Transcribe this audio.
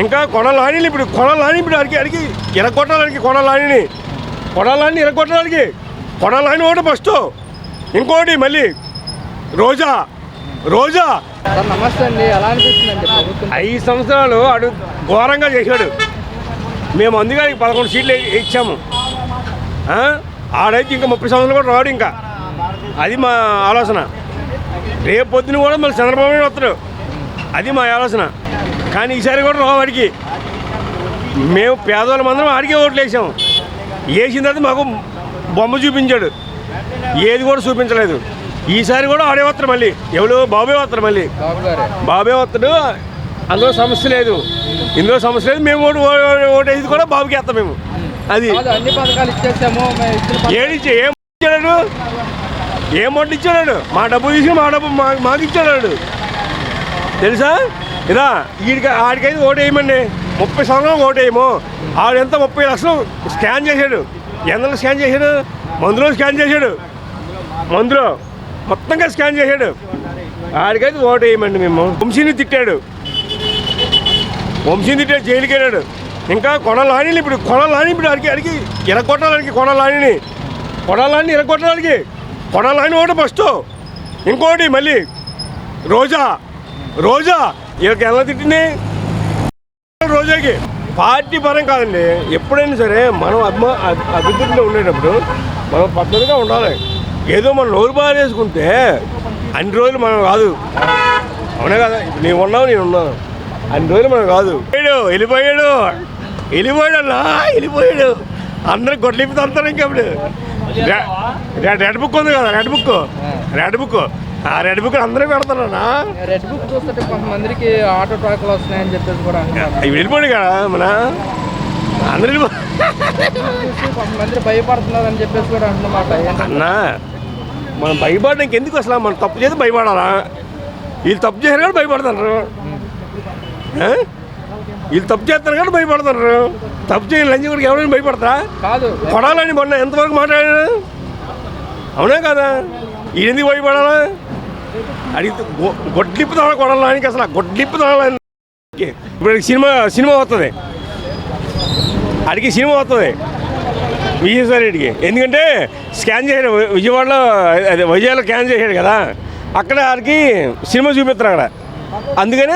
ఇంకా కొడాలని ఇప్పుడు అడిగి ఎరగొట్టాలనికి కొడాలని ఎరగొట్టడానికి కొడాలని ఒకటి ఫస్ట్. ఇంకోటి మళ్ళీ రోజా సార్ నమస్తే అండి. ఎలా అనిపిస్తుందండి ప్రభుత్వం? 5 సంవత్సరాలు అడు ఘోరంగా చేశాడు. మేము అందుకే 11 సీట్లు ఇచ్చాము. ఆడైతే ఇంకా 30 సంవత్సరాలు కూడా రాడు. ఇంకా అది మా ఆలోచన. రేపు పొద్దున కూడా మళ్ళీ చంద్రబాబు నాయుడు వస్తాడు. అది మా ఆలోచన. కానీ ఈసారి కూడా రావు వాడికి. మేము పేదవాళ్ళ మందరం ఆడికే ఓట్లు వేసాము. వేసిన తర్వాత మాకు బొమ్మ చూపించాడు, ఏది కూడా చూపించలేదు. ఈసారి కూడా ఆడే వస్తారు మళ్ళీ. ఎవరు బాబే వస్తారు మళ్ళీ. బాబే వస్తాడు. అందులో సమస్య లేదు, ఇందులో సమస్య లేదు. మేము ఓటేసి కూడా బాబుకి వేస్తాం మేము. అది అన్ని పథకాలు ఇచ్చేసాము. ఏం ఇచ్చాడు? ఏం ఓట్లు ఇచ్చాడు? మా డబ్బు తీసుకుని మా డబ్బు మాకు ఇచ్చాడు తెలుసా? ఇదా ఆడికైతే ఓటు వేయమండి. 30 సంవత్సరాలు ఓటు వేయము. ఆడెంత 30 లక్షలు స్కాన్ చేశాడు. ఎందులో స్కాన్ చేశాడు? మందులో స్కాన్ చేశాడు. మందులో మొత్తంగా స్కాన్ చేశాడు. ఆడికైతే ఓటు వేయమండి మేము. వంశీని తిట్టాడు, జైలుకి వెళ్ళాడు. ఇంకా కొడాలని ఇప్పుడు అడిగి ఎరగొట్టాలనికి కొడాలని ఎరగొట్టడానికి కొడాలని ఒకటి ఫస్ట్. ఇంకోటి మళ్ళీ రోజా వీళ్ళకి ఎలా తిట్టింది? రోజాకి పార్టీ పరం కాదండి. ఎప్పుడైనా సరే మనం అభివృద్ధిలో ఉండేటప్పుడు మనం పద్ధతిగా ఉండాలి. ఏదో మనం నోరు బాగా వేసుకుంటే అన్ని రోజులు మనం కాదు. అవునే కదా? నేను ఉన్నాను అన్ని రోజులు మనం కాదు. వెళ్ళిపోయాడు అందరూ గొడ్లిప్పి తడతారు. ఇంకా ఇప్పుడు రెడ్ బుక్ ఉంది కదా, రెడ్ బుక్ ఆ రెడ్ బుక్ అందరూ పెడతారన్నా. రెడ్ బుక్ చూస్తుంటే కొంతమందికి ఆటో ట్రాక్లు వస్తున్నాయని చెప్పేసి కూడా వెళ్ళిపోయాడు కదా. మన అందరూ కొంతమంది భయపడుతున్నారు అని చెప్పేసి కూడా అంటున్నమాట. అన్నా మనం భయపడడానికి ఎందుకు? అసలు మనం తప్పు చేసి భయపడాలా? వీళ్ళు తప్పు చేశారు కానీ భయపడుతున్నారు. వీళ్ళు తప్పు చేస్తారు కానీ భయపడుతున్నారు. తప్పు చేయని లంచం కూడా ఎవరైనా భయపడతారా? కాదు. కొడాలని మొన్న ఎంతవరకు మాట్లాడాడు? అవునా కదా? ఇది ఎందుకు భయపడాలా? అడిగితే గొడ్లిప్పుతాడు కొడాలని. అసలు గొడ్లిప్పుతాడు. ఇప్పుడు సినిమా వస్తుంది, సినిమా వస్తుంది విజయసాయి రెడ్డికి. ఎందుకంటే స్కాన్ చేశాడు విజయవాడలో స్కాన్ చేశాడు కదా. అక్కడ ఆడికి సినిమా చూపిస్తారు అక్కడ. అందుకనే